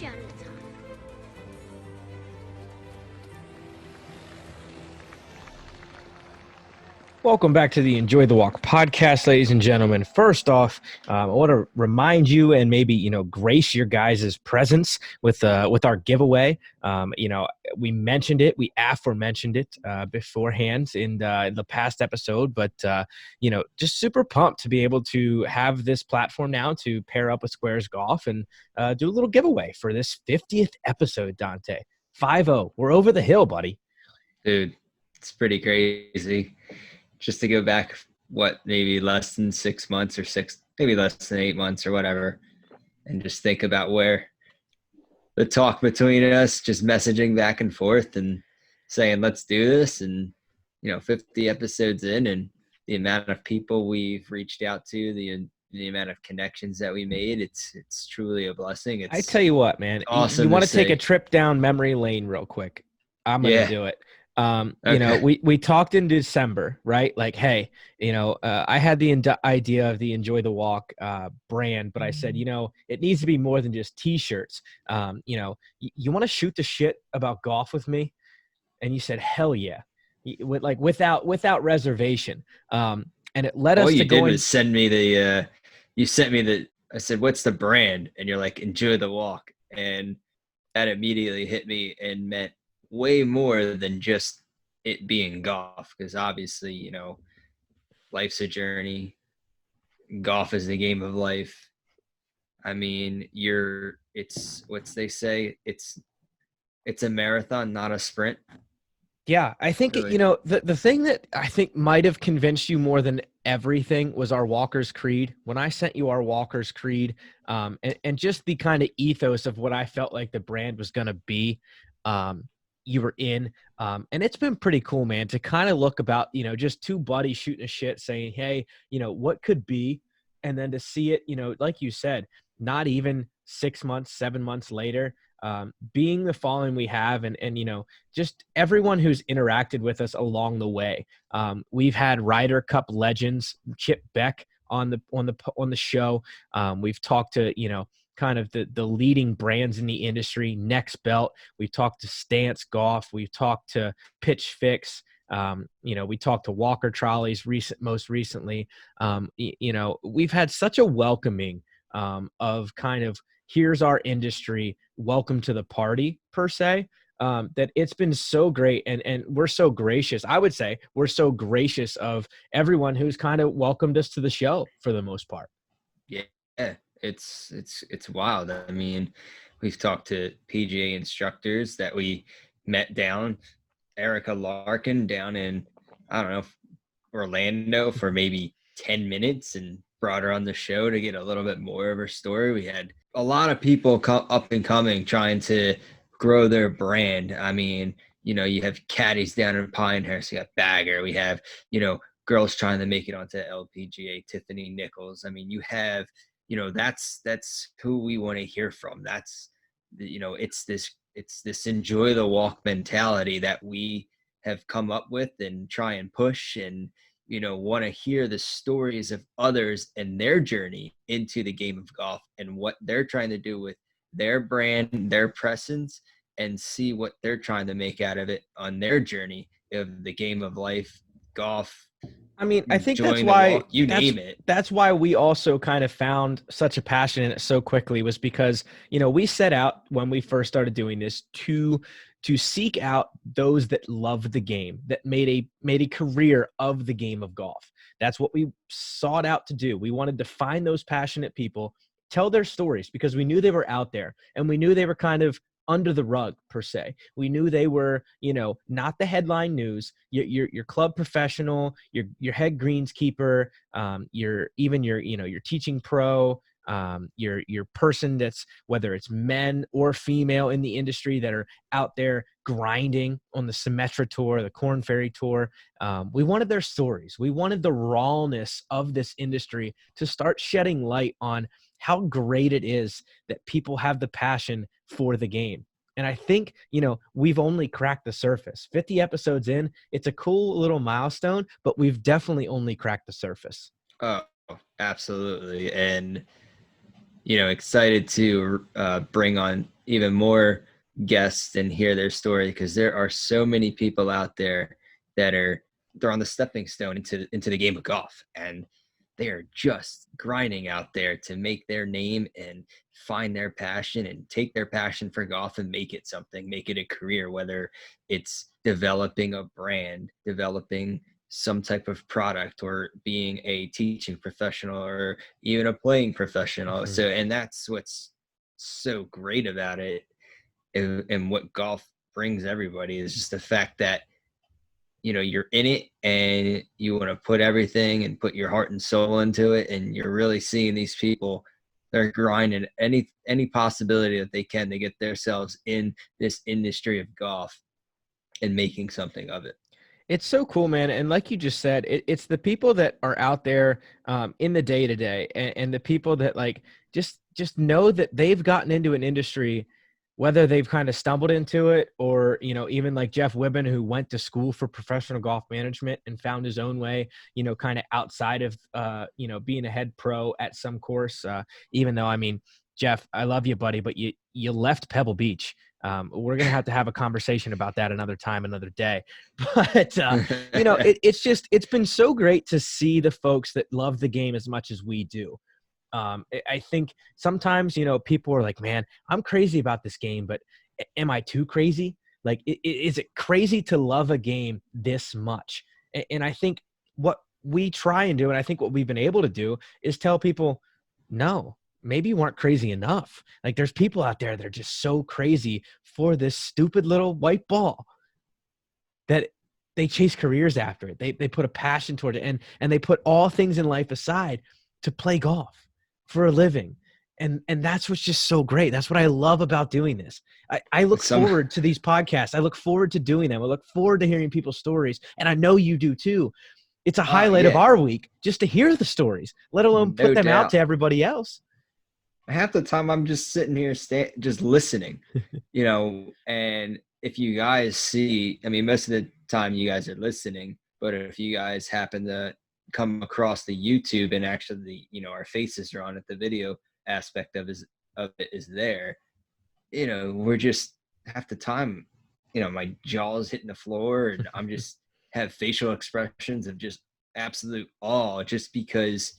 shot at a time. Welcome back to the Enjoy the Walk podcast, ladies and gentlemen. First off, I want to remind you and maybe, grace your guys' presence with our giveaway. We mentioned it, we aforementioned it beforehand in the past episode, but, just super pumped to be able to have this platform now to pair up with Squares Golf and do a little giveaway for this 50th episode, Dante. 5-0. We're over the hill, buddy. Dude, it's pretty crazy. Just to go back, maybe less than 6 months or maybe less than 8 months or whatever, and just think about where the talk between us, just messaging back and forth and saying, let's do this. And, 50 episodes in, and the amount of people we've reached out to, the amount of connections that we made, it's truly a blessing. I tell you what, man, awesome. You want to take a trip down memory lane real quick? I'm going to do it. Okay. We talked in December, right? Like, hey, I had the idea of the Enjoy the Walk brand, but I said, it needs to be more than just T-shirts. You want to shoot the shit about golf with me? And you said, hell yeah, without reservation. And it led us to going. Was send me the. You sent me the. I said, what's the brand? And you're like, Enjoy the Walk, and that immediately hit me and meant way more than just it being golf, because obviously, life's a journey. Golf is the game of life. I mean, it's what they say, it's a marathon, not a sprint. Yeah, I think, really. The thing that I think might have convinced you more than everything was our Walker's Creed. When I sent you our Walker's Creed, and just the kind of ethos of what I felt like the brand was going to be, you were in. And it's been pretty cool, man, to kind of look about, just two buddies shooting a shit saying, hey, what could be? And then to see it, like you said, not even 6 months, 7 months later, being the following we have, and just everyone who's interacted with us along the way. We've had Ryder Cup legends, Chip Beck on the show. We've talked to, kind of the leading brands in the industry, Next Belt. We've talked to Stance Golf. We've talked to Pitch Fix. We talked to Walker Trolleys most recently. We've had such a welcoming of kind of, here's our industry, welcome to the party per se, that it's been so great. And we're so gracious. I would say we're so gracious of everyone who's kind of welcomed us to the show for the most part. Yeah. It's wild. I mean, we've talked to PGA instructors that we met down, Erica Larkin down in, I don't know, Orlando for maybe 10 minutes, and brought her on the show to get a little bit more of her story. We had a lot of people up and coming trying to grow their brand. I mean, you have caddies down in Pinehurst, you got Bagger, we have, girls trying to make it onto LPGA, Tiffany Nichols. I mean, you have, that's who we want to hear from. That's, it's this Enjoy the Walk mentality that we have come up with and try and push, and, want to hear the stories of others and their journey into the game of golf and what they're trying to do with their brand, their presence, and see what they're trying to make out of it on their journey of the game of life, golf. I mean, I think that's why name it. That's why we also kind of found such a passion in it so quickly, was because, we set out when we first started doing this to seek out those that love the game, that made a career of the game of golf. That's what we sought out to do. We wanted to find those passionate people, tell their stories, because we knew they were out there, and we knew they were kind of under the rug per se. We knew they were, not the headline news. Your club professional, your head greenskeeper, your teaching pro, your person that's, whether it's men or female in the industry, that are out there grinding on the Symetra Tour, the Korn Ferry Tour. We wanted their stories. We wanted the rawness of this industry to start shedding light on how great it is that people have the passion for the game. And I think, we've only cracked the surface. 50 episodes in, it's a cool little milestone, but we've definitely only cracked the surface. Oh, absolutely. And excited to bring on even more guests and hear their story, because there are so many people out there that they're on the stepping stone into the game of golf, and they are just grinding out there to make their name and find their passion and take their passion for golf and make it something, make it a career, whether it's developing a brand, developing some type of product, or being a teaching professional, or even a playing professional. Mhm. So, and that's what's so great about it, and what golf brings everybody, is just the fact that you're in it and you want to put everything and put your heart and soul into it, and you're really seeing these people, they're grinding any possibility that they can to get themselves in this industry of golf and making something of it. It's so cool, man. And like you just said, it's the people that are out there in the day to day, and the people that like just know that they've gotten into an industry, whether they've kind of stumbled into it, or even like Jeff Wibben, who went to school for professional golf management and found his own way, kind of outside of being a head pro at some course. Even though, I mean, Jeff, I love you, buddy, but you left Pebble Beach. We're going to have a conversation about that another time, another day. But, it's been so great to see the folks that love the game as much as we do. I think sometimes, people are like, man, I'm crazy about this game, but am I too crazy? Like, is it crazy to love a game this much? And I think what we try and do, and I think what we've been able to do, is tell people, no, maybe you weren't crazy enough. Like, there's people out there that are just so crazy for this stupid little white ball that they chase careers after it. They put a passion toward it, and they put all things in life aside to play golf for a living. And that's what's just so great. That's what I love about doing this. I look Some forward to these podcasts. I look forward to doing them. I look forward to hearing people's stories. And I know you do too. It's a highlight of yeah, our week just to hear the stories, let alone put no them out doubt. to everybody else. Half the time I'm just sitting here just listening, and if you guys see, I mean, most of the time you guys are listening, but if you guys happen to come across the YouTube, and actually, our faces are on it, the video aspect of it is there, we're just, half the time, my jaw's hitting the floor, and I'm just have facial expressions of just absolute awe, just because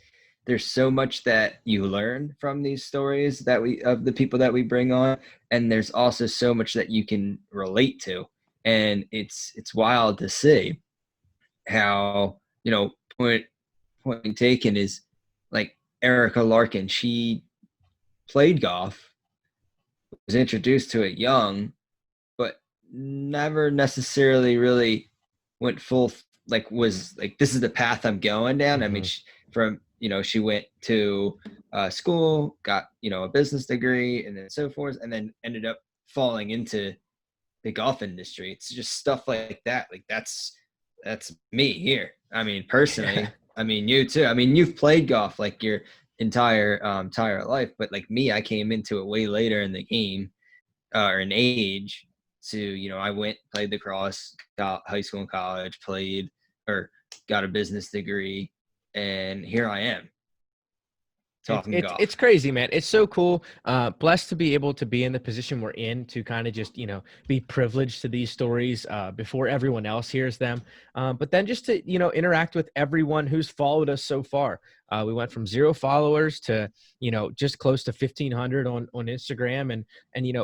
there's so much that you learn from these stories of the people that we bring on, and there's also so much that you can relate to, and it's wild to see how, point taken is, like, Erica Larkin, she played golf, was introduced to it young, but never necessarily really went full, like, was like, this is the path I'm going down. I mean, she went to school, got, a business degree, and then so forth, and then ended up falling into the golf industry. It's just stuff like that. Like, that's me here. I mean, Yeah. personally, I mean, you too. I mean, you've played golf like your entire life, but like me, I came into it way later in the game, or in age. So, I went, played the cross, got high school and college, played, or got a business degree, and here I am It's talking it's golf. it's crazy, man. It's so cool. Blessed to be able to be in the position we're in, to kind of just be privileged to these stories before everyone else hears them. But then just to interact with everyone who's followed us so far. We went from 0 followers to just close to 1,500 on Instagram, and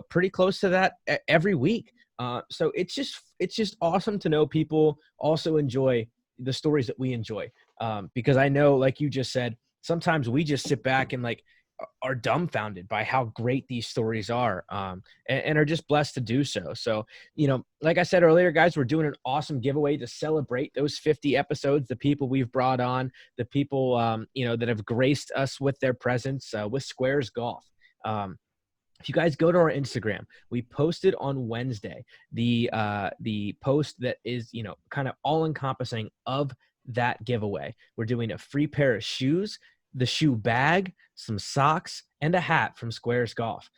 pretty close to that every week. So it's just awesome to know people also enjoy the stories that we enjoy, because I know, like you just said, sometimes we just sit back and like are dumbfounded by how great these stories are, and are just blessed to do so. So, like I said earlier, guys, we're doing an awesome giveaway to celebrate those 50 episodes, the people we've brought on, the people, that have graced us with their presence, with Squares Golf. If you guys go to our Instagram, we posted on Wednesday the post that is kind of all encompassing of that giveaway. We're doing a free pair of shoes, the shoe bag, some socks, and a hat from Squares Golf,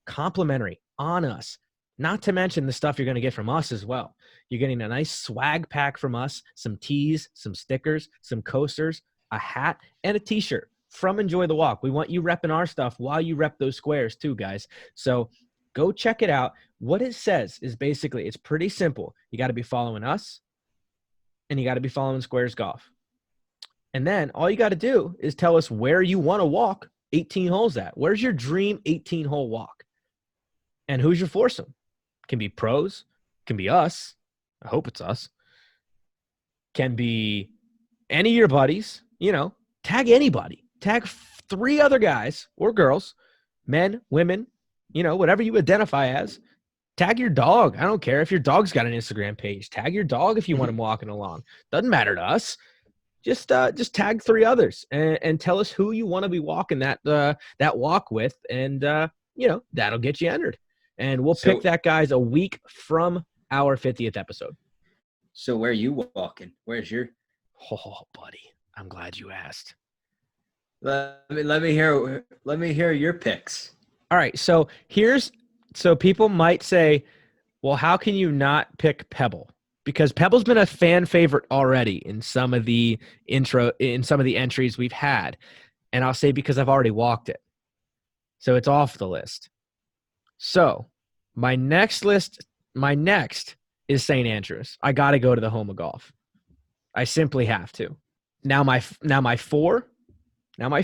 complimentary on us. Not to mention the stuff you're going to get from us as well. You're getting a nice swag pack from us, some tees, some stickers, some coasters, a hat, and a t-shirt. from Enjoy the Walk. We want you repping our stuff while you rep those squares too, guys. So go check it out. What it says is basically, it's pretty simple. You got to be following us and you got to be following Squares Golf. And then all you got to do is tell us where you want to walk 18 holes at. Where's your dream 18-hole walk? And who's your foursome? Can be pros, can be us. I hope it's us. Can be any of your buddies, tag anybody. Tag 3 other guys or girls, men, women, whatever you identify as. Tag your dog. I don't care if your dog's got an Instagram page. Tag your dog if you want him walking along. Doesn't matter to us. Just tag 3 others and tell us who you want to be walking that walk with, and that'll get you entered. And we'll pick that, guys, a week from our 50th episode. So where are you walking? Where's your? Oh, buddy, I'm glad you asked. Let me hear your picks. All right, so people might say, well, how can you not pick Pebble? Because Pebble's been a fan favorite already in some of the entries we've had. And I'll say because I've already walked it. So it's off the list. So my next is St. Andrews. I got to go to the home of golf. I simply have to. Now my four. And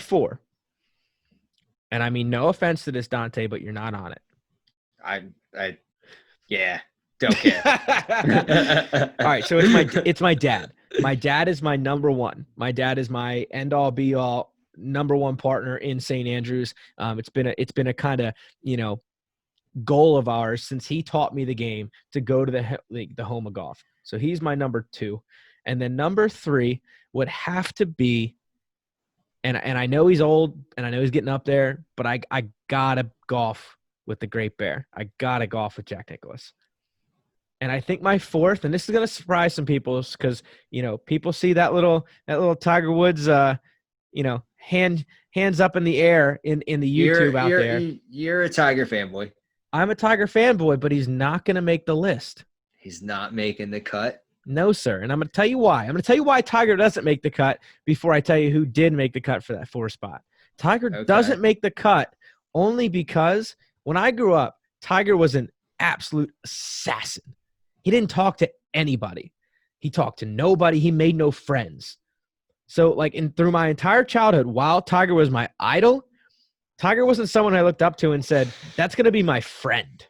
I mean, no offense to this, Dante, but you're not on it. Yeah. Don't care. All right, so it's my dad. My dad is my number one. My dad is my end all be all number one partner in St. Andrews. It's been a kind of goal of ours since he taught me the game to go to the home of golf. So he's my number 2, and then number 3 would have to be. And I know he's old and I know he's getting up there, but I gotta golf with the Great Bear. I gotta golf with Jack Nicklaus. And I think my 4th, and this is going to surprise some people because, people see that little Tiger Woods, hands up in the air in the YouTube out there. You're a Tiger fanboy. I'm a Tiger fanboy, but he's not going to make the list. He's not making the cut? No, sir. And I'm going to tell you why. I'm going to tell you why Tiger doesn't make the cut before I tell you who did make the cut for that 4 spot. Tiger doesn't make the cut only because when I grew up, Tiger was an absolute assassin. He didn't talk to anybody. He talked to nobody. He made no friends. So through my entire childhood, while Tiger was my idol, Tiger wasn't someone I looked up to and said, that's going to be my friend.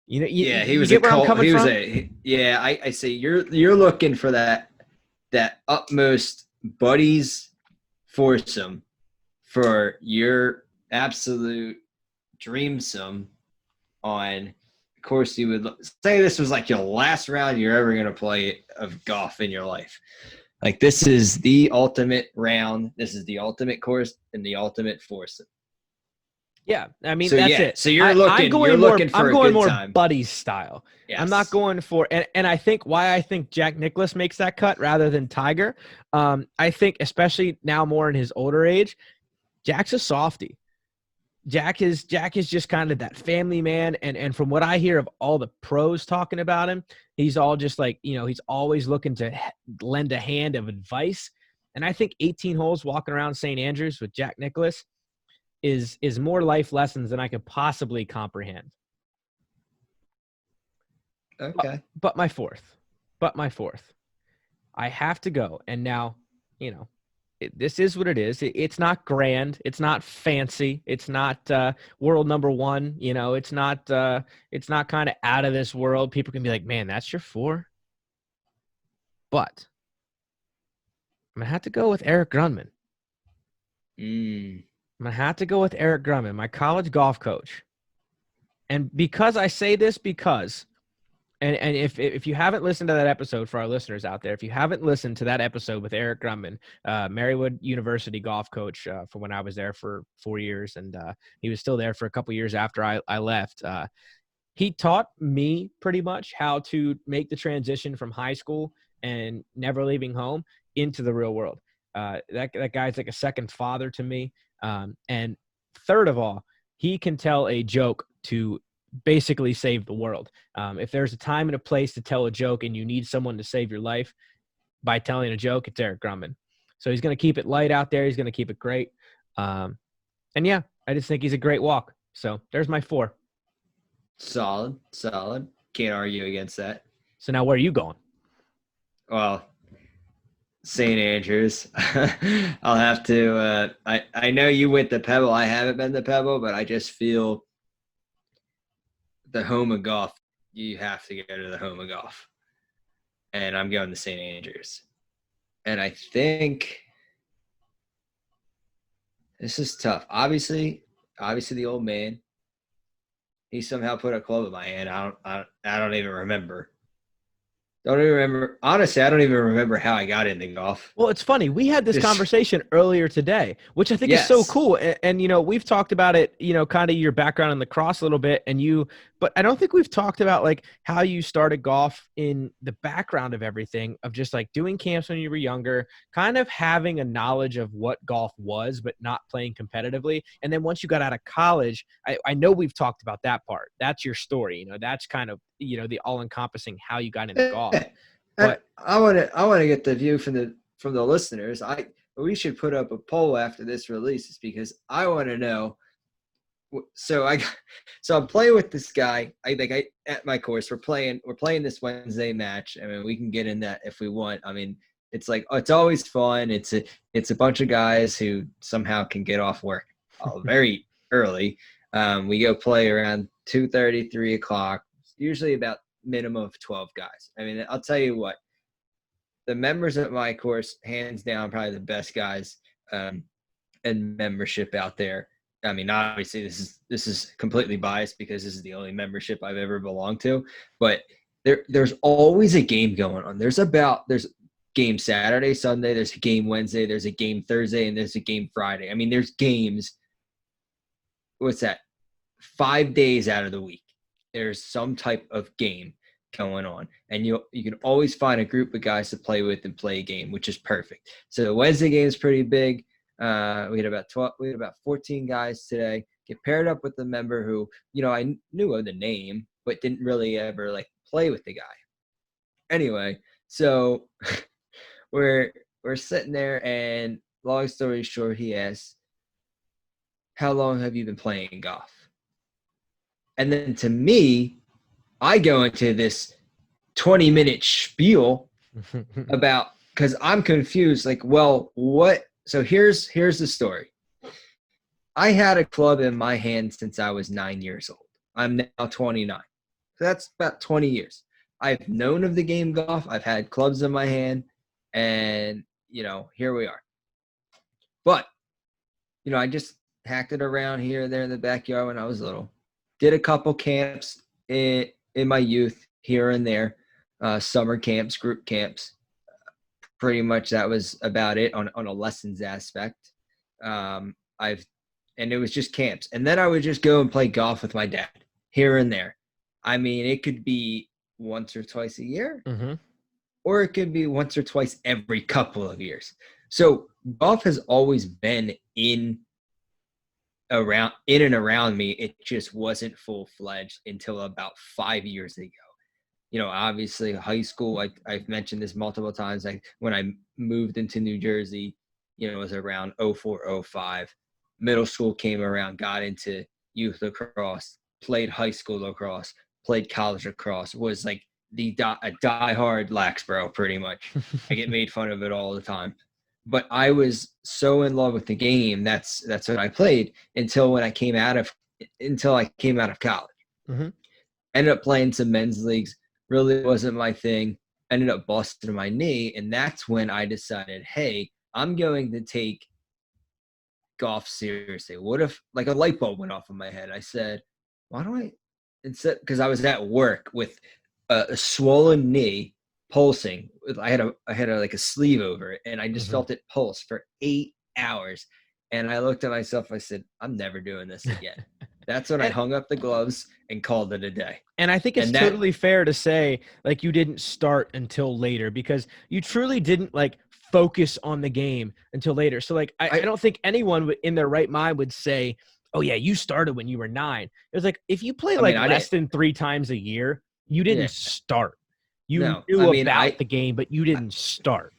He was a cult. I say you're looking for that utmost buddies foursome for your absolute dreamsome on. Of course, you would say this was like your last round you're ever going to play of golf in your life. Like, this is the ultimate round. This is the ultimate course and the ultimate foursome. Yeah, I mean, that's it. So you're looking for I'm going more time. buddies style. Yes. I'm not going for, and I think why I think Jack Nicklaus makes that cut rather than Tiger. I think especially now more in his older age, Jack's a softie. Jack is just kind of that family man. And from what I hear of all the pros talking about him, he's all just he's always looking to lend a hand of advice. And I think 18 holes walking around St. Andrews with Jack Nicklaus is more life lessons than I could possibly comprehend. Okay. But my fourth, I have to go. And now, this is what it is. It's not grand. It's not fancy. It's not world number 1. It's not kind of out of this world. People can be like, man, that's your 4. But I'm going to have to go with Eric Grunman. I'm going to have to go with Eric Grunman, my college golf coach. And because I say this, and if you haven't listened to that episode, for our listeners out there, if you haven't listened to that episode with Eric Grunman, Marywood University golf coach for when I was there for 4 years, and he was still there for a couple years after I left, he taught me pretty much how to make the transition from high school and never leaving home into the real world. That guy's like a second father to me. And third of all, he can tell a joke to basically save the world. If there's a time and a place to tell a joke and you need someone to save your life by telling a joke, it's Eric Grumman. So he's going to keep it light out there. He's going to keep it great. And yeah, I just think he's a great walk. So there's my 4. Solid. Can't argue against that. So now where are you going? Well, St. Andrews. I'll have to. I know you went to Pebble. I haven't been to Pebble, but I just feel the home of golf. You have to go to the home of golf, and I'm going to St. Andrews. And I think this is tough. Obviously, the old man. He somehow put a club in my hand. I don't even remember. Honestly, I don't even remember how I got into golf. Well, it's funny. We had this conversation earlier today, which I think is so cool. And, you know, we've talked about it, you know, kind of your background in lacrosse a little bit but I don't think we've talked about like how you started golf in the background of everything, of just like doing camps when you were younger, kind of having a knowledge of what golf was, but not playing competitively. And then once you got out of college, I know we've talked about that part. That's your story. You know, that's kind of, you know, the all encompassing how you got into golf. But I want to get the view from the listeners. We should put up a poll after this releases because I want to know. So I'm playing with this guy. At my course we're playing this Wednesday match. I mean, we can get in that if we want. I mean, it's like it's always fun. It's a bunch of guys who somehow can get off work very early. We go play around 2:30, 3 o'clock. Usually about minimum of 12 guys. I mean, I'll tell you what, the members at my course, hands down, probably the best guys and membership out there. I mean, obviously this is completely biased because this is the only membership I've ever belonged to, but there's always a game going on. There's game Saturday, Sunday, there's a game Wednesday, there's a game Thursday, and there's a game Friday. I mean, there's games, 5 days out of the week. There's some type of game going on, and you can always find a group of guys to play with and play a game, which is perfect. So the Wednesday game is pretty big. We had about 14 guys today. Get paired up with the member who, you know, I knew of the name, but didn't really ever like play with the guy. Anyway, so we're sitting there, and long story short, he asks, "How long have you been playing golf?" And then to me, I go into this 20-minute spiel about, because I'm confused, like, well, what? So here's the story. I had a club in my hand since I was 9 years old. I'm now 29. So that's about 20 years. I've known of the game golf. I've had clubs in my hand, and, you know, here we are. But, you know, I just hacked it around here and there in the backyard when I was little. Did a couple camps in my youth here and there, summer camps, group camps. Pretty much that was about it on a lessons aspect. And it was just camps. And then I would just go and play golf with my dad here and there. I mean, it could be once or twice a year, or it could be once or twice every couple of years. So golf has always been in and around me. It just wasn't full-fledged until about 5 years ago. You know, obviously high school, I've mentioned this multiple times. Like when I moved into New Jersey, you know, it was around 04, 05. Middle school came around, got into youth lacrosse, played high school lacrosse, played college lacrosse, was like a diehard lax bro, pretty much. I get made fun of it all the time. But I was so in love with the game. That's what I played until I came out of college. Ended up playing some men's leagues. Really wasn't my thing. Ended up busting my knee, and that's when I decided, hey, I'm going to take golf seriously. What if like a light bulb went off in my head? I said, why don't I instead? Because I was at work with a swollen knee, pulsing. I had like a sleeve over it, and I just felt it pulse for 8 hours. And I looked at myself. I said, I'm never doing this again. That's when I hung up the gloves and called it a day. And I think it's totally fair to say, like, you didn't start until later because you truly didn't, like, focus on the game until later. So, like, I don't think anyone in their right mind would say, oh, yeah, you started when you were 9. It was like, if you play, less than 3 times a year, you didn't start. You knew about the game, but you didn't start.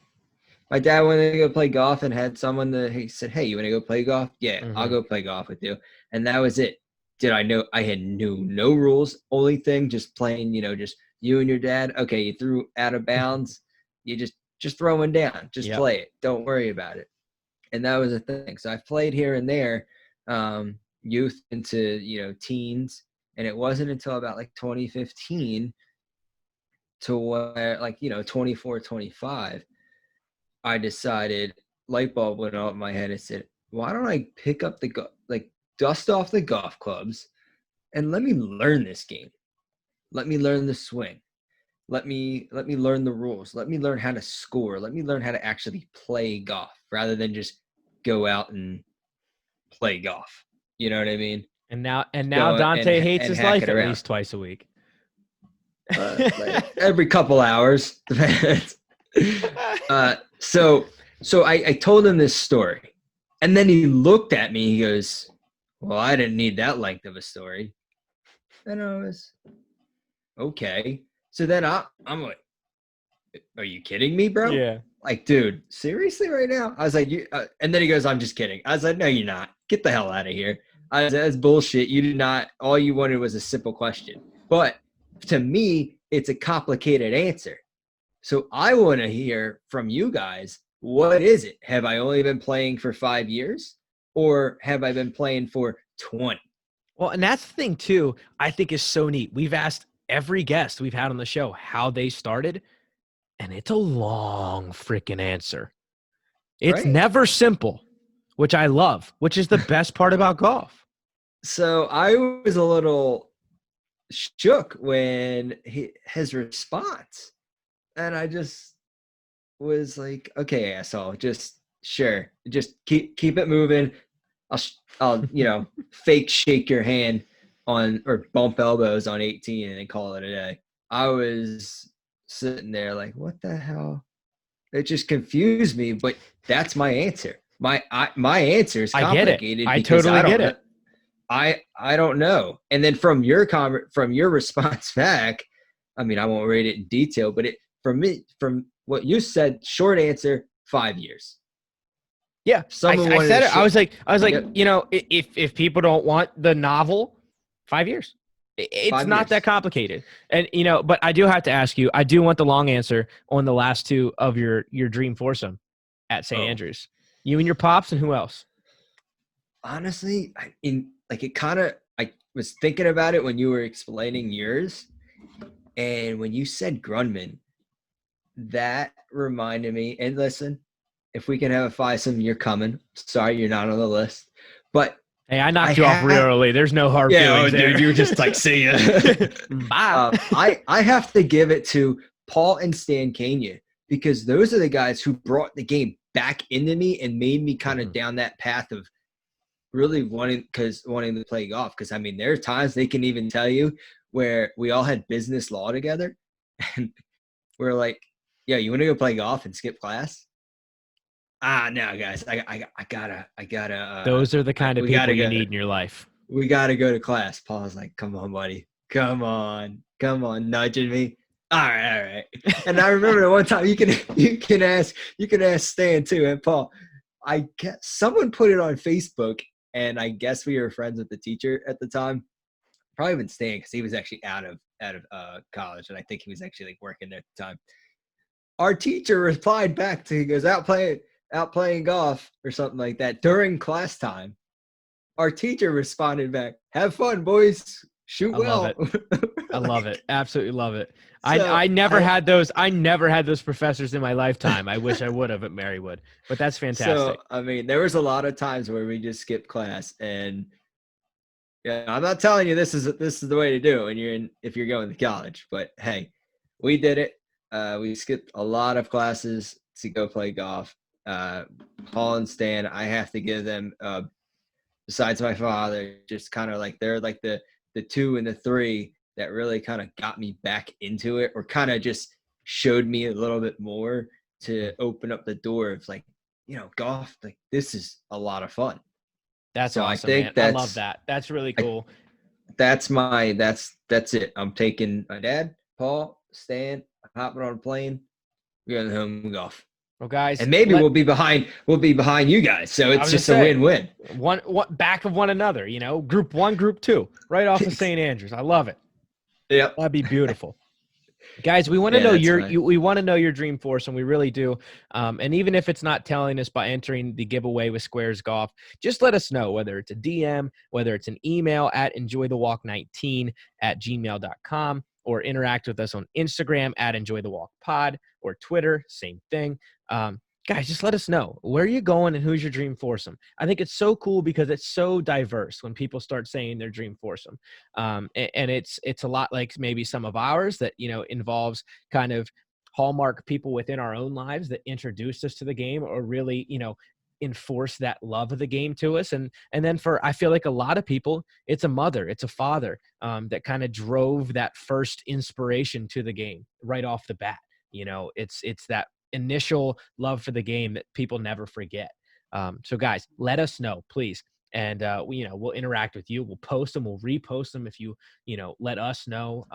My dad wanted to go play golf and had someone that he said, "Hey, you want to go play golf? Yeah, I'll Mm-hmm. go play golf with you." And that was it. Did I know I had no rules? Only thing, just playing. Just you and your dad. Okay, you threw out of bounds. You just throwing down. Just Yep. play it. Don't worry about it. And that was the thing. So I've played here and there, youth into teens, and it wasn't until about like 2015 to where like 24, 25, I decided, light bulb went off in my head and said, why don't I pick up like dust off the golf clubs and let me learn this game. Let me learn the swing. Let me learn the rules. Let me learn how to score. Let me learn how to actually play golf rather than just go out and play golf. You know what I mean? And now Go Dante hates and his hack life it at around. least twice a week. Every couple hours. Depends. So I told him this story, and then he looked at me. He goes, "Well, I didn't need that length of a story." And I was okay. So then I'm like, "Are you kidding me, bro? Yeah. Like, dude, seriously, right now?" I was like, "You," and then he goes, "I'm just kidding." I was like, "No, you're not. Get the hell out of here." I was like, "That's bullshit. You did not. All you wanted was a simple question." But to me, it's a complicated answer. So I want to hear from you guys. What is it? Have I only been playing for 5 years, or have I been playing for 20? Well, and that's the thing too, I think is so neat. We've asked every guest we've had on the show how they started, and it's a long freaking answer. It's Right. never simple, which I love, which is the best part about golf. So I was a little shook when his response, and I just was like, "Okay, asshole, just sure, just keep it moving. I'll fake shake your hand on or bump elbows on 18 and then call it a day." I was sitting there like, what the hell? It just confused me, but that's my answer. My answer is I get it. complicated I because totally get it. I don't know. And then from your response back, I mean, I won't read it in detail, but from what you said, short answer, 5 years. Yeah, Someone I wanted said to it. I short. was like, Yep, if people don't want the novel, 5 years. It's 5 years. not that complicated. And but I do have to ask you. I do want the long answer on the last two of your dream foursome at St. Oh, Andrews. You and your pops, and who else? honestly, I was thinking about it when you were explaining yours, and when you said Grunman, that reminded me. And listen, if we can have a foursome, you're coming. Sorry, you're not on the list, but Hey, I I knocked you off real have. early. There's no hard Yeah, oh, feelings dude, there. you were just like, see ya. Bye. I have to give it to Paul and Stan Kania because those are the guys who brought the game back into me and made me kind of down that path of really wanting to play golf. Because I mean, there are times they can even tell you where we all had business law together, and we're like, "Yeah, you want to go play golf and skip class?" No, guys, I gotta. Those are the kind of We people gotta you go. need in your life. We gotta go to class. Paul's like, "Come on, buddy. Come on, nudging me." All right. And I remember the one time you can ask Stan too, and Paul. I guess someone put it on Facebook, and I guess we were friends with the teacher at the time. Probably even Stan because he was actually out of college, and I think he was actually like working there at the time. Our teacher replied back to, he goes, out playing golf or something like that during class time. Our teacher responded back, "Have fun, boys. Shoot I love well." it. I love it. Absolutely love it. So I never had those. I never had those professors in my lifetime. I wish I would have at Marywood, but that's so fantastic. I mean, there was a lot of times where we just skipped class, and yeah, I'm not telling you this is the way to do it when if you're going to college, but hey, we did it. We skipped a lot of classes to go play golf. Paul and Stan, I have to give them besides my father, just kind of like they're like the two and the three that really kind of got me back into it, or kind of just showed me a little bit more to open up the door of like, golf. Like this is a lot of fun. That's So I awesome, man. think I love that. That's really I, cool. that's it. I'm taking my dad, Paul, Stan, hopping on a plane, we're going home golf. Well, guys, And maybe we'll be behind you guys. So I it's was gonna just a say win-win. one back of one another. Group one, group two, right off of St. Andrews. I love it. Yep. That'd be beautiful. Guys, we want to Yeah, know that's fine. we want to know your dream foursome. We really do. And even if it's not telling us by entering the giveaway with Squares Golf, just let us know, whether it's a DM, whether it's an email at enjoythewalk19@gmail.com, or interact with us on Instagram at enjoythewalkpod, or Twitter, same thing. Guys, just let us know where you're going and who's your dream foursome. I think it's so cool because it's so diverse when people start saying their dream foursome. And it's a lot like maybe some of ours that involves kind of hallmark people within our own lives that introduced us to the game, or really enforce that love of the game to us. And then for, I feel like a lot of people, it's a mother, it's a father, that kind of drove that first inspiration to the game right off the bat. It's that initial love for the game that people never forget. So guys, let us know, please. And we'll interact with you. We'll post them. We'll repost them if you let us know,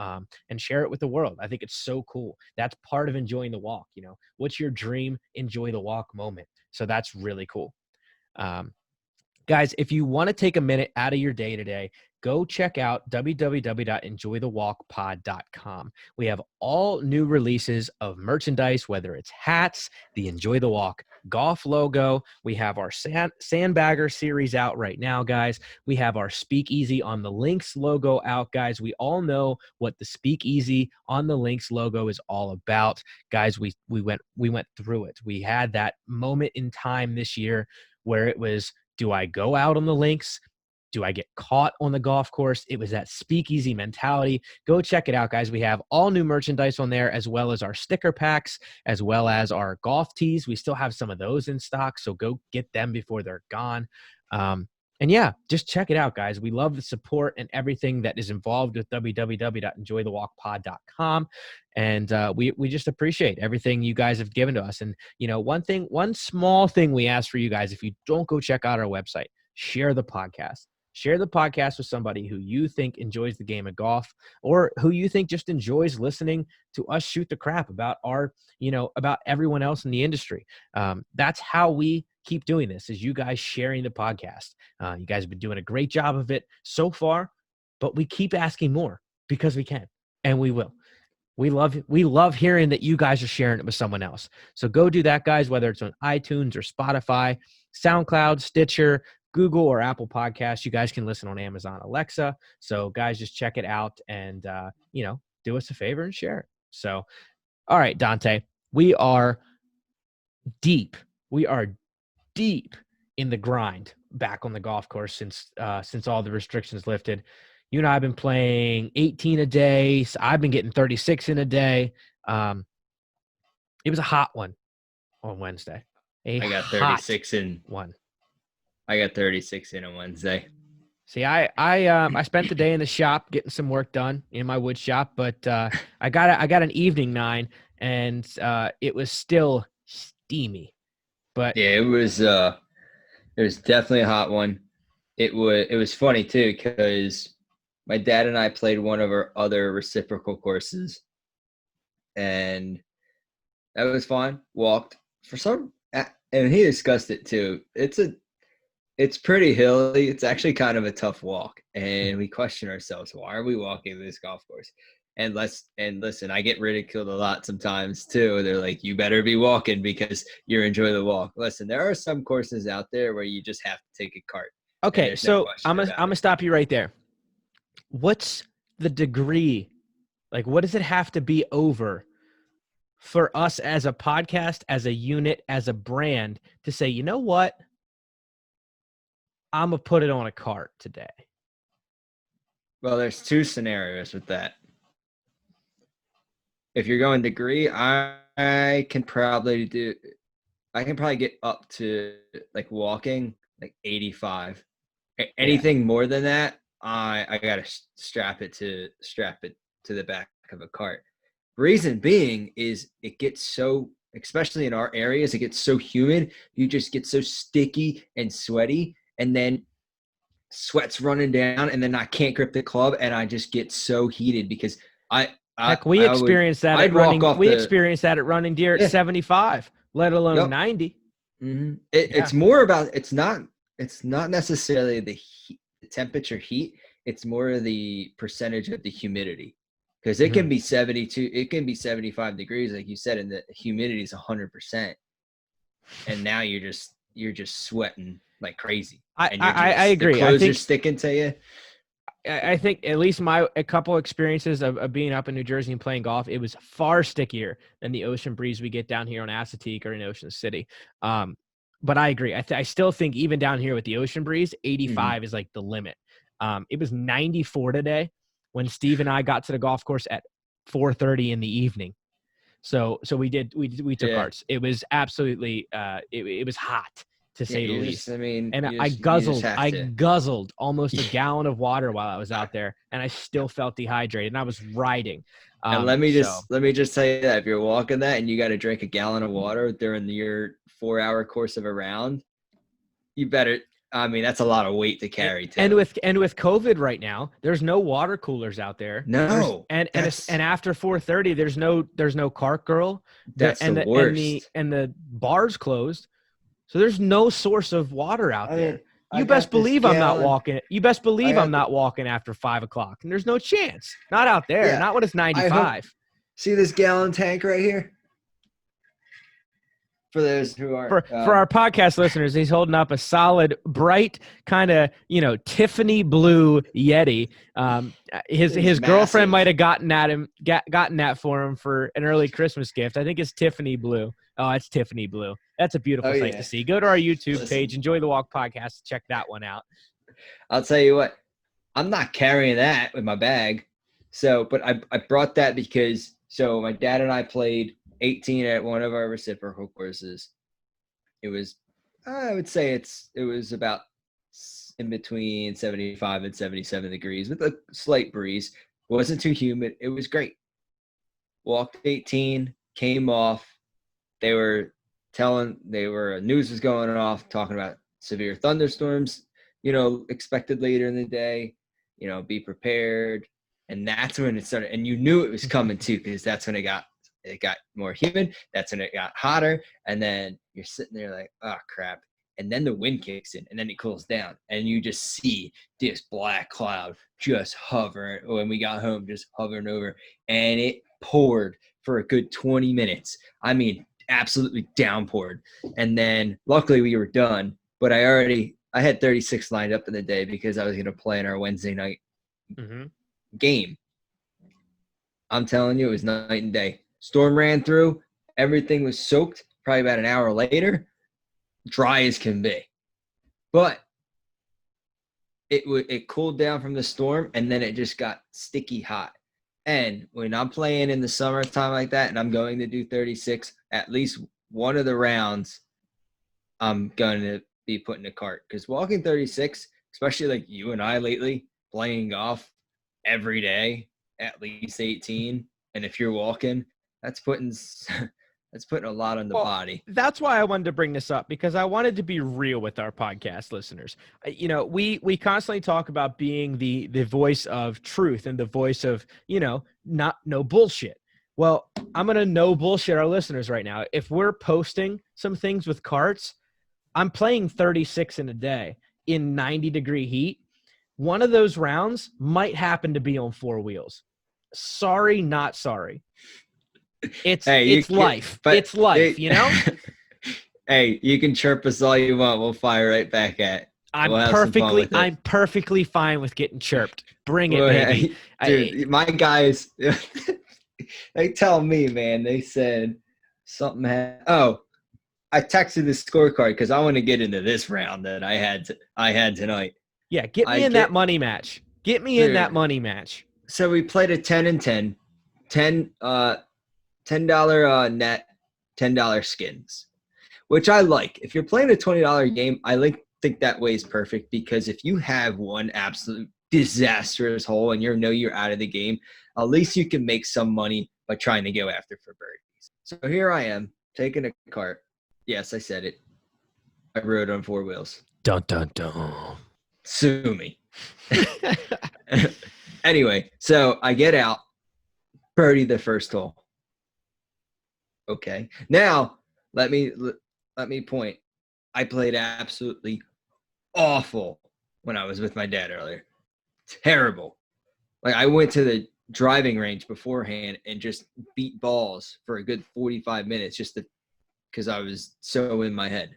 and share it with the world. I think it's so cool. That's part of enjoying the walk. What's your dream enjoy the walk moment? So that's really cool. Guys, if you want to take a minute out of your day today, go check out www.enjoythewalkpod.com. We have all new releases of merchandise, whether it's hats, the Enjoy the Walk golf logo. We have our Sandbagger series out right now, guys. We have our Speakeasy on the Links logo out, guys. We all know what the Speakeasy on the Links logo is all about. Guys, we went through it. We had that moment in time this year where it was, do I go out on the links? Do I get caught on the golf course? It was that speakeasy mentality. Go check it out, guys. We have all new merchandise on there, as well as our sticker packs, as well as our golf tees. We still have some of those in stock, so go get them before they're gone. And yeah, just check it out, guys. We love the support and everything that is involved with www.enjoythewalkpod.com. And we just appreciate everything you guys have given to us. And, one small thing we ask for you guys, if you don't go check out our website, share the podcast. Share the podcast with somebody who you think enjoys the game of golf, or who you think just enjoys listening to us shoot the crap about about everyone else in the industry. That's how we keep doing this, is you guys sharing the podcast. You guys have been doing a great job of it so far, but we keep asking more because we can, and we will. We love hearing that you guys are sharing it with someone else. So go do that, guys, whether it's on iTunes or Spotify, SoundCloud, Stitcher, Google, or Apple Podcasts. You guys can listen on Amazon Alexa. So guys, just check it out and, do us a favor and share it. So, all right, Dante, we are deep. We are deep in the grind back on the golf course since all the restrictions lifted. You and I have been playing 18 a day. So I've been getting 36 in a day. It was a hot one on Wednesday. I got 36 in one. I got 36 in on Wednesday. See, I spent the day in the shop getting some work done in my wood shop, but I got an evening 9, and it was still steamy. But yeah, it was definitely a hot one. It was funny too, because my dad and I played one of our other reciprocal courses, and that was fun. Walked for some, and he discussed it too. It's pretty hilly. It's actually kind of a tough walk, and we question ourselves, why are we walking this golf course? And listen, I get ridiculed a lot sometimes too. They're like, you better be walking because you're enjoying the walk. Listen, there are some courses out there where you just have to take a cart. Okay, so I'm gonna stop you right there. What's the degree? Like, what does it have to be over for us as a podcast, as a unit, as a brand to say, you know what? I'm going to put it on a cart today. Well, there's 2 scenarios with that. If you're going degree, I can probably get up to like walking like 85. Anything more than that, I gotta strap it to the back of a cart. Reason being is it gets so, especially in our areas, it gets so humid. You just get so sticky and sweaty, and then sweat's running down, and then I can't grip the club, and I just get so heated because we experienced that at running deer at 75. let alone Yep. 90. Mm-hmm. Yeah. It's more about it's not necessarily the heat, the temperature heat. It's more the percentage of the humidity, because it can be 72, it can be 75 degrees, like you said, and the humidity is 100%, and now you're just sweating like crazy, and I the agree. clothes are sticking to you. I think at least a couple experiences of being up in New Jersey and playing golf, it was far stickier than the ocean breeze we get down here on Assateague or in Ocean City. But I agree. I still think even down here with the ocean breeze, 85 is like the limit. It was 94 today when Steve and I got to the golf course at 4:30 in the evening. So we took carts. It was absolutely it was hot, to say the least. And I guzzled almost a gallon of water while I was out there, and I still felt dehydrated, and I was riding. And let me just tell you that if you're walking that and you got to drink a gallon of water during your 4-hour course of a round, you better. I mean, that's a lot of weight to carry too. And with COVID right now, there's no water coolers out there. No, and after 4:30, there's no cart girl. That's the worst. And the bar's closed, so there's no source of water out there. You best believe I'm not walking. You best believe I'm not walking after 5 o'clock. And there's no chance. Not out there. Yeah, not when it's 95. See this gallon tank right here? For those who are for our podcast listeners, he's holding up a solid, bright kind of Tiffany blue Yeti. His girlfriend might have gotten that for him for an early Christmas gift. I think it's Tiffany blue. Oh, it's Tiffany blue. That's a beautiful sight to see. Go to our YouTube page, Enjoy the Walk podcast, check that one out. I'll tell you what, I'm not carrying that with my bag. So, but I brought that because my dad and I played 18 at one of our reciprocal courses. It was, I would say it was about in between 75 and 77 degrees with a slight breeze. It wasn't too humid. It was great. Walked 18, came off. News was going off, talking about severe thunderstorms, expected later in the day, be prepared. And that's when it started. And you knew it was coming too, because that's when it got more humid. That's when it got hotter. And then you're sitting there like, oh crap. And then the wind kicks in and then it cools down. And you just see this black cloud just hovering. When we got home, just hovering over. And it poured for a good 20 minutes. I mean, absolutely downpoured. And then luckily we were done. But I had 36 lined up in the day because I was going to play in our Wednesday night game. I'm telling you, it was night and day. Storm ran through. Everything was soaked. Probably about an hour later, dry as can be. But it cooled down from the storm, and then it just got sticky hot. And when I'm playing in the summertime like that, and I'm going to do 36, at least one of the rounds, I'm going to be put in a cart. Because walking 36, especially like you and I lately, playing golf every day, at least 18, and if you're walking, that's putting a lot on the body. That's why I wanted to bring this up, because I wanted to be real with our podcast listeners. We constantly talk about being the voice of truth and the voice of, no bullshit. Well, I'm going to no bullshit our listeners right now. If we're posting some things with carts, I'm playing 36 in a day in 90-degree heat. One of those rounds might happen to be on 4 wheels. Sorry, not sorry. It's life. It's life, Hey, you can chirp us all you want. We'll fire right back at. I'm perfectly fine with getting chirped. Bring it, baby. Dude, my guys, they tell me, man, they said something I texted the scorecard because I want to get into this round that I had tonight. Yeah, get me in that money match. Get me in that money match. So we played a 10 and 10. $10 net, $10 skins, which I like. If you're playing a $20 game, I think that way is perfect, because if you have one absolute disastrous hole and you're out of the game, at least you can make some money by trying to go after for birdies. So here I am taking a cart. Yes, I said it. I rode on 4 wheels. Dun dun dun. Sue me. Anyway, so I get out, birdie the first hole. Okay. Now, let me point. I played absolutely awful when I was with my dad earlier. Terrible. Like I went to the driving range beforehand and just beat balls for a good 45 minutes just because I was so in my head.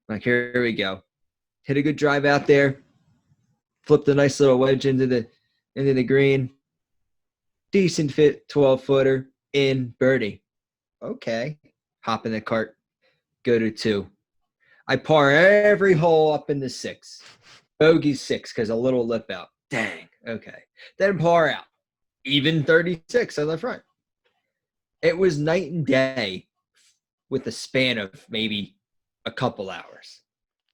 Like, here we go. Hit a good drive out there. Flipped a nice little wedge into the green. Decent fit 12-footer in birdie. Okay. Hop in the cart. Go to 2. I par every hole up in the 6. Bogey 6 because a little lip out. Dang. Okay. Then par out. Even 36 on the front. It was night and day with a span of maybe a couple hours.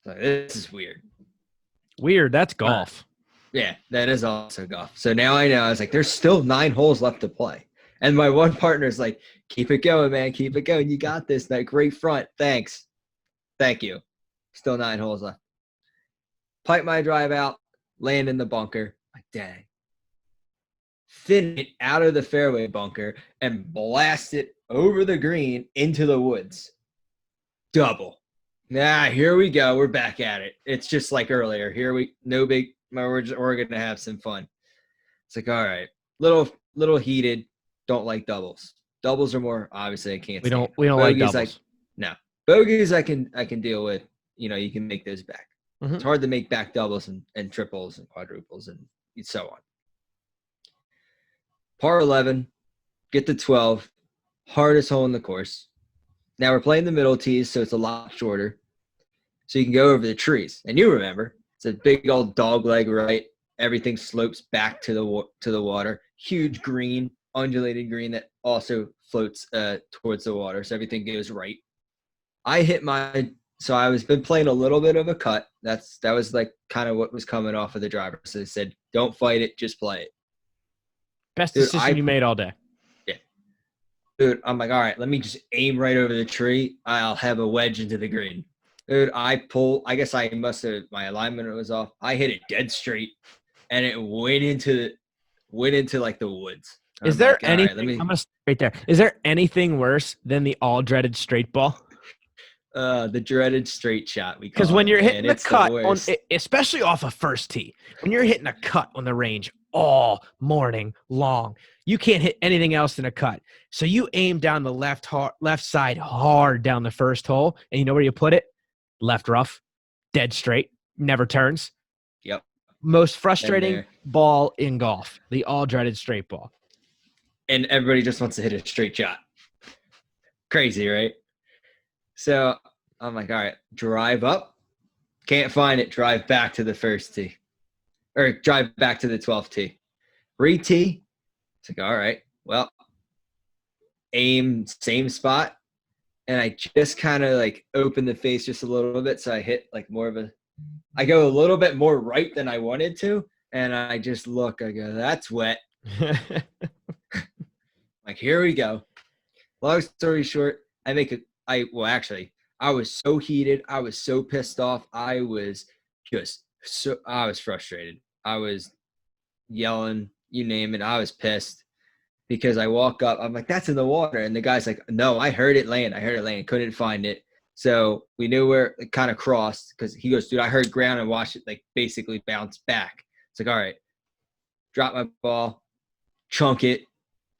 So this is weird. Weird. That's golf. Yeah, that is also golf. So now I know. I was like, there's still 9 holes left to play. And my one partner's like, keep it going, man. Keep it going. You got this. That great front. Thanks. Thank you. Still 9 holes left. Pipe my drive out. Land in the bunker. Like, dang. Thin it out of the fairway bunker and blast it over the green into the woods. Double. Here we go. We're back at it. It's just like earlier. We're going to have some fun. It's like, all right, little heated. Don't like doubles. Doubles are more, obviously I can't. We don't Bogeys, like doubles. No, bogeys I can deal with. You can make those back. Mm-hmm. It's hard to make back doubles and triples and quadruples and so on. Par 11, get to 12, hardest hole in the course. Now we're playing the middle tees, so it's a lot shorter. So you can go over the trees. And you remember, it's a big old dog leg right. Everything slopes back to the water. Huge green, undulated green that also floats towards the water. So everything goes right. I hit so I been playing a little bit of a cut. That was like kind of what was coming off of the driver. So they said, don't fight it, just play it. Best decision you made all day. Yeah. Dude, I'm like, all right, let me just aim right over the tree. I'll have a wedge into the green. Dude, I guess my alignment was off. I hit it dead straight and it went into like the woods. Is there anything, I'm gonna stop right there. Is there anything worse than the all dreaded straight ball? The dreaded straight shot. Because when you're hitting the cut, especially off a first tee, when you're hitting a cut on the range all morning long, you can't hit anything else than a cut. So you aim down the left side hard down the first hole, and you know where you put it? Left rough, dead straight, never turns. Yep. Most frustrating ball in golf, the all dreaded straight ball. And everybody just wants to hit a straight shot. Crazy, right? So I'm like, all right, drive up. Can't find it. Drive back to the first tee. Or drive back to the 12th tee. Re-tee. It's like, all right, well, aim same spot. And I just kind of like open the face just a little bit. So I hit like I go a little bit more right than I wanted to. And I just look, I go, that's wet. Like, here we go. Long story short, I was so heated. I was so pissed off. I was frustrated. I was yelling, you name it. I was pissed because I walk up. I'm like, that's in the water. And the guy's like, no, I heard it land. Couldn't find it. So we knew where it kind of crossed because he goes, dude, I heard ground and watched it like basically bounce back. It's like, all right, drop my ball, chunk it,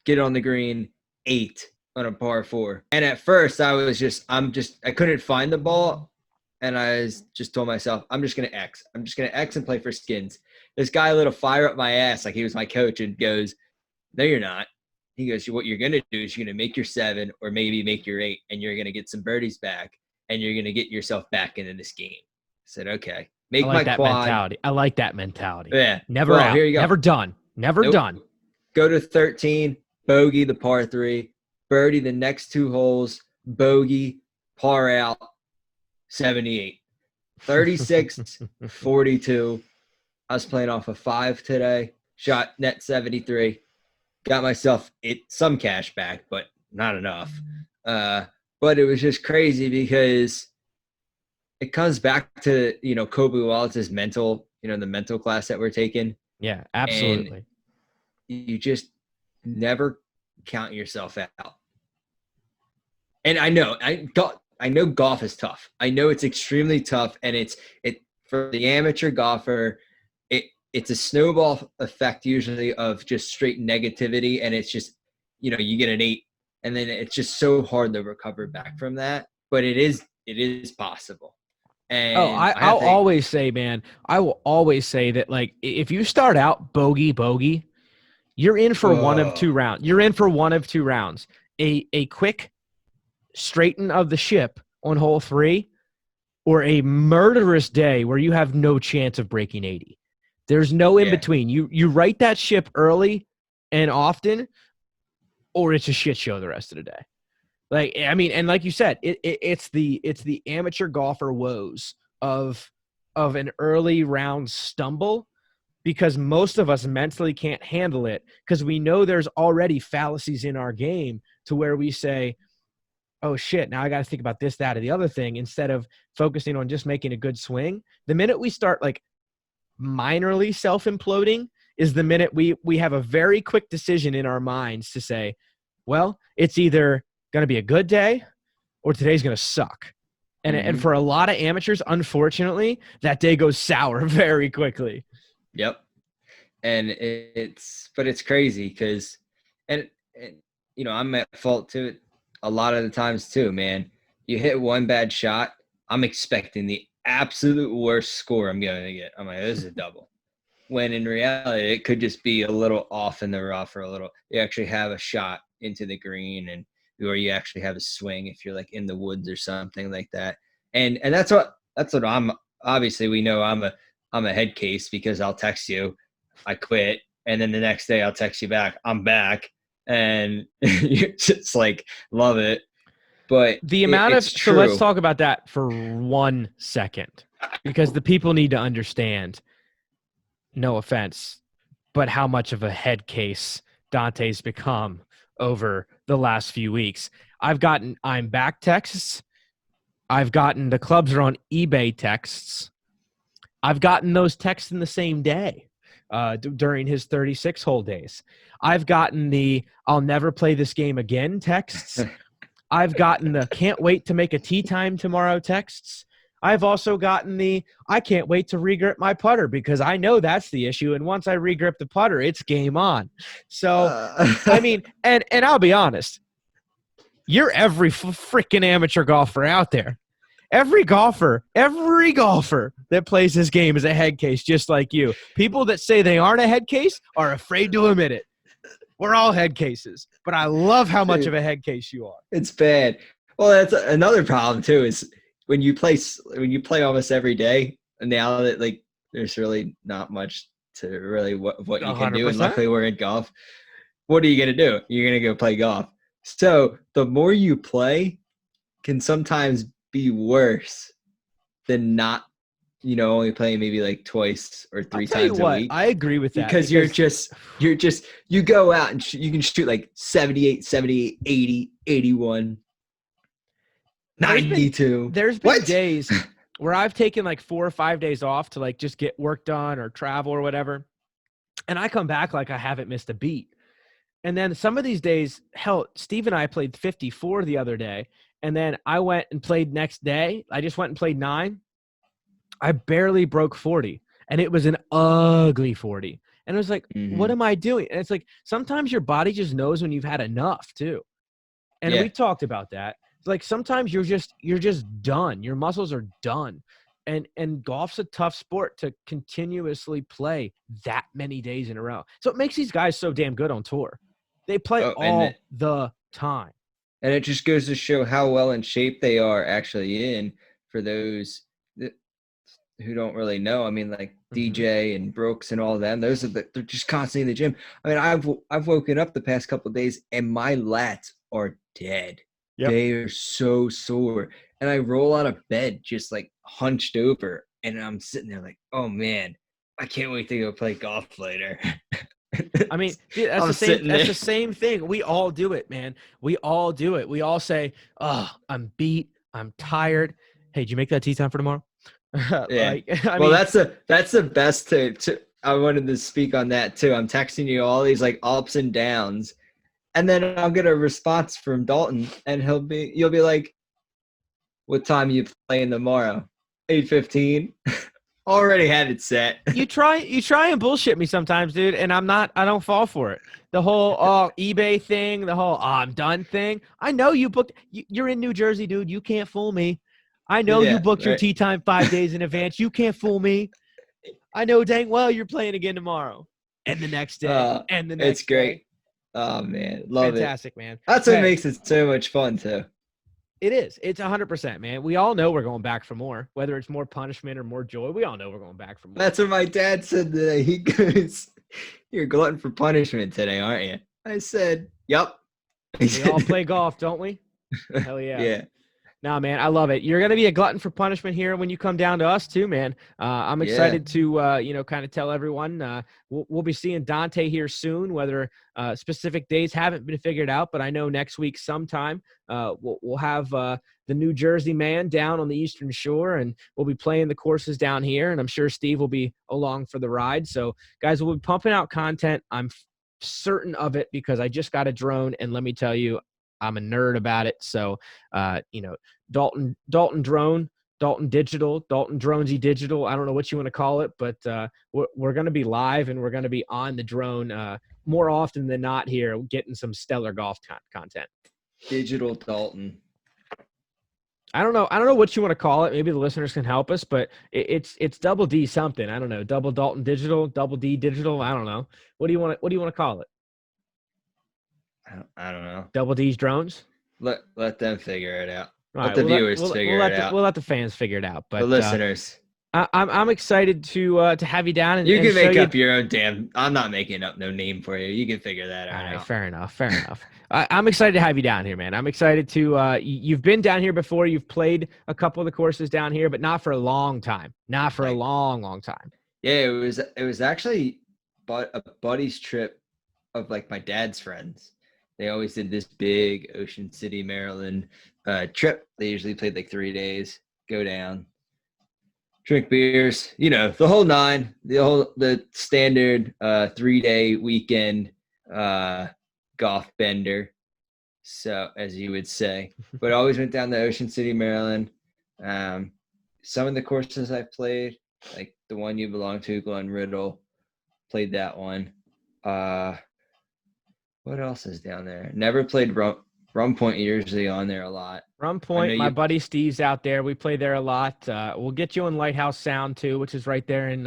get it on the green, 8 on a par 4. And at first I couldn't find the ball. And I just told myself, I'm just going to X. I'm just going to X and play for skins. This guy lit a fire up my ass like he was my coach and goes, no, you're not. He goes, what you're going to do is you're going to make your 7 or maybe make your 8, and you're going to get some birdies back, and you're going to get yourself back into this game. I said, okay. I like that mentality. Yeah. Never out. Here you go. Never done. Never done. Go to 13, bogey the par 3, birdie the next 2 holes, bogey, par out, 78. 36, 42. I was playing off a 5 today. Shot net 73. Got myself some cash back, but not enough. But it was just crazy because it comes back to, Kobe Wallace's mental, the mental class that we're taking. Yeah, absolutely. And you just never count yourself out. And I know golf is tough. I know it's extremely tough, and it for the amateur golfer, it's a snowball effect usually of just straight negativity, and it's just, you get an 8, and then it's just so hard to recover back from that. But it is possible. Oh, And I I'll have to. always say, man, I will always say that, like, if you start out bogey, you're in for one of two Oh, rounds. You're in for one of two rounds. A quick straighten of the ship on hole 3, or a murderous day where you have no chance of breaking 80. There's no in yeah. between. You right that ship early and often, or it's a shit show the rest of the day. Like, I mean, and like you said, it's the amateur golfer woes of an early round stumble, because most of us mentally can't handle it, because we know there's already fallacies in our game to where we say, oh shit, now I got to think about this, that, or the other thing, instead of focusing on just making a good swing. The minute we start like minorly self-imploding is the minute we have a very quick decision in our minds to say, well, it's either going to be a good day or today's going to suck. And Hmm. for a lot of amateurs, unfortunately, that day goes sour very quickly. Yep. And it's crazy because, and I'm at fault to it a lot of the times too, man. You hit one bad shot, I'm expecting the absolute worst score I'm gonna get. I'm like, this is a double, when in reality it could just be a little off in the rough, or a little, you actually have a shot into the green, and or you actually have a swing if you're like in the woods or something like that. And that's what I'm, obviously we know I'm a head case, because I'll text you I quit, and then the next day I'll text you back I'm back, and you just like love it. But The amount of it's so let's true. talk about that for 1 second, because the people need to understand, no offense, but how much of a head case Dante's become over the last few weeks. I've gotten I'm back texts. I've gotten the clubs are on eBay texts. I've gotten those texts in the same day during his 36 hole days. I've gotten the I'll never play this game again texts. I've gotten the can't wait to make a tee time tomorrow texts. I've also gotten the I can't wait to regrip my putter, because I know that's the issue. And once I regrip the putter, it's game on. So, I uh, mean, and I'll be honest, you're every freaking amateur golfer out there. Every golfer that plays this game is a head case, just like you. People that say they aren't a head case are afraid to admit it. We're all head cases, but I love how much of Dude, a head case you are. it's bad. Well, that's another problem too, is when you play almost every day, and now that like there's really not much to really what you can do, and 100%. luckily we're in golf. What are you gonna do? You're gonna go play golf. So the more you play can sometimes be worse than not, only playing maybe like twice or I'll three tell you times a what, week, I agree with that, because you're because just you're just you go out and you can shoot like 78, 78, 80, 81, there's been 92. there's been What? days where I've taken like 4 or 5 days off to like just get work done or travel or whatever, and I come back like I haven't missed a beat. And then some of these days, hell, Steve and I played 54 the other day, and then I went and played next day. I just went and played 9. I barely broke 40, and it was an ugly 40. And it was like, what Hmm. am I doing? And it's like sometimes your body just knows when you've had enough too. And Yeah. we talked about that. It's like sometimes you're just done. Your muscles are done. And golf's a tough sport to continuously play that many days in a row. So it makes these guys so damn good on tour. They play Oh, all the time. and it just goes to show how well in shape they are actually in, for those that, who don't really know. I mean, like Mm-hmm. DJ and Brooks and all of them, they're just constantly in the gym. I mean, I've woken up the past couple of days and my lats are dead. Yep. They are so sore, and I roll out of bed just like hunched over, and I'm sitting there like, oh man, I can't wait to go play golf later. I mean, dude, that's I'm the same. sitting That's there. the same thing. We all do it, man. We all do it. We all say, "Oh, I'm beat. I'm tired." Hey, did you make that tea time for tomorrow? Yeah. Like, I Well, mean, that's the best to I wanted to speak on that too. I'm texting you all these like ups and downs, And then I'll get a response from Dalton, and you'll be like, "What time are you playing tomorrow?" 8:15. Already had it set. You try and bullshit me sometimes, dude, and I don't fall for it. The whole eBay thing, the whole I'm done thing. I know you booked you're in New Jersey, dude. You can't fool me. I know you Yeah, booked your right. tee time 5 days in advance. You can't fool me. I know dang well you're playing again tomorrow. And the next day. And the It's next day. great. Oh man, love it. Fantastic, man. That's what Hey, makes it so much fun too. it is. It's 100%, man. We all know we're going back for more, whether it's more punishment or more joy. We all know we're going back for more. That's what my dad said today. He goes, "You're a glutton for punishment today, aren't you?" I said, "Yep." He We all said, play golf, don't we? Hell yeah. "Yeah, Nah, man, I love it. You're gonna be a glutton for punishment here when you come down to us too, man. I'm yeah." excited to kind of tell everyone we'll be seeing Dante here soon. Whether specific days haven't been figured out, but I know next week sometime we'll have the New Jersey man down on the Eastern Shore, and we'll be playing the courses down here. And I'm sure Steve will be along for the ride. So, guys, we'll be pumping out content. I'm certain of it because I just got a drone, and let me tell you, I'm a nerd about it. So, Dalton drone, Dalton digital, Dalton dronesy digital. I don't know what you want to call it, but we're going to be live and we're going to be on the drone more often than not here, getting some stellar golf content. Digital Dalton. I don't know what you want to call it. Maybe the listeners can help us, but it's double D something. I don't know. Double Dalton digital, double D digital. I don't know. What do you want to call it? I don't know. Double D's drones. Let them figure it out. All Let right, the viewers figure it out. we'll let the fans figure it out. The But listeners. I'm excited to have you down You and can show make you. up your own damn. I'm not making up no name for you. You can figure that All right, out. fair enough. Fair enough. I'm excited to have you down here, man. I'm excited to. You've been down here before. You've played a couple of the courses down here, but not for a long time. Not for a Like, long time. yeah, it was actually but a buddy's trip of like my dad's friends. They always did this big Ocean City, Maryland trip. They usually played like 3 days, go down, drink beers, the whole nine, the standard 3 day weekend golf bender. So as you would say, but I always went down to Ocean City, Maryland. Some of the courses I played, like the one you belong to, Glen Riddle, played that one. What else is down there? Never played Rum Point. Usually on there a lot. Rum I know Point, my you. buddy Steve's out there. We play there a lot. We'll get you in Lighthouse Sound too, which is right there in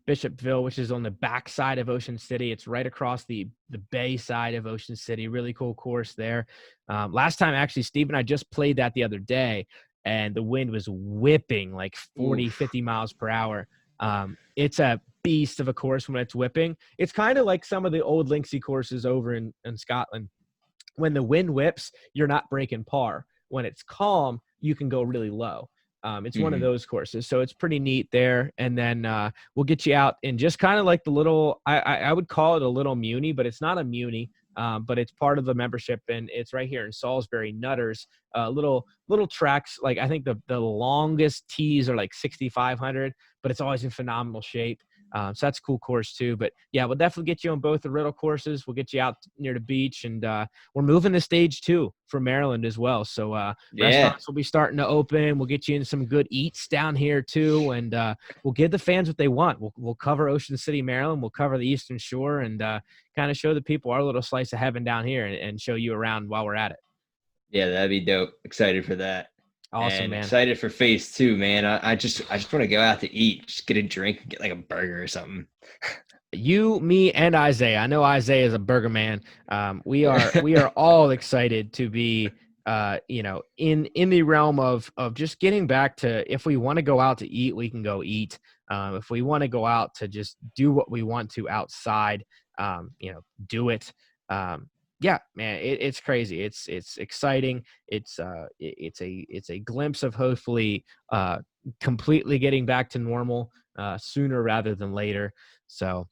Bishopville, which is on the back side of Ocean City. It's right across the bay side of Ocean City. Really cool course there. Last time, actually, Steve and I just played that the other day, and the wind was whipping like 40, Oof. 50 miles per hour. It's a beast of a course when it's whipping. It's kind of like some of the old Linksy courses over in Scotland. When the wind whips, you're not breaking par. When it's calm, you can go really low. It's one of Mhm. those courses, so it's pretty neat there. And then we'll get you out in just kind of like the little, I would call it a little muni, but it's not a muni, but it's part of the membership, and it's right here in Salisbury, Nutters. Little tracks. Like I think the longest tees are like 6,500, but it's always in phenomenal shape. So that's a cool course too. But yeah, we'll definitely get you on both the Riddle courses. We'll get you out near the beach, and we're moving to stage 2 for Maryland as well. So Yeah. restaurants will be starting to open. We'll get you in some good eats down here too, and we'll give the fans what they want. We'll cover Ocean City, Maryland. We'll cover the Eastern Shore, and kind of show the people our little slice of heaven down here, and show you around while we're at it. Yeah, that'd be dope. Excited for that. Awesome, And man. excited for phase 2, man. I just want to go out to eat, just get a drink, get like a burger or something. You, me, and Isaiah. I know Isaiah is a burger man. We are all excited to be in the realm of just getting back to, if we want to go out to eat, we can go eat. If we want to go out to just do what we want to outside, do it. Yeah, man, it's crazy. It's exciting. It's a glimpse of hopefully completely getting back to normal sooner rather than later. So,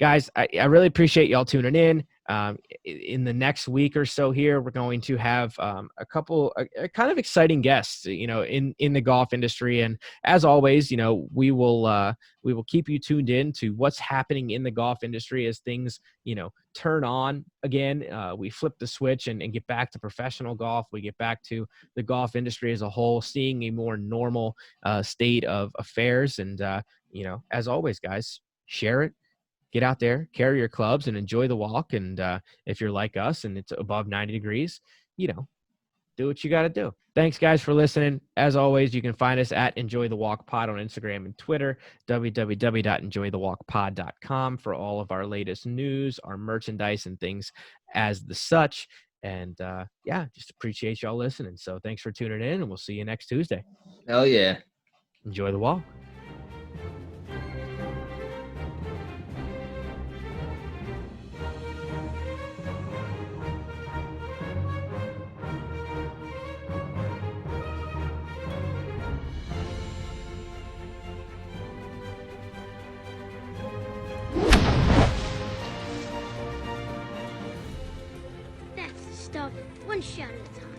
guys, I really appreciate y'all tuning in. In the next week or so here, we're going to have a couple kind of exciting guests, in the golf industry. And as always, we will keep you tuned in to what's happening in the golf industry as things, turn on again. We flip the switch and get back to professional golf. We get back to the golf industry as a whole, seeing a more normal state of affairs. And, as always, guys, share it. Get out there, carry your clubs, and enjoy the walk. And if you're like us and it's above 90 degrees, do what you got to do. Thanks, guys, for listening. As always, you can find us at Enjoy the Walk Pod on Instagram and Twitter, www.enjoythewalkpod.com for all of our latest news, our merchandise, and things as the such. And just appreciate y'all listening. So thanks for tuning in, and we'll see you next Tuesday. Hell yeah. Enjoy the walk. That's the stuff. One shot at a time.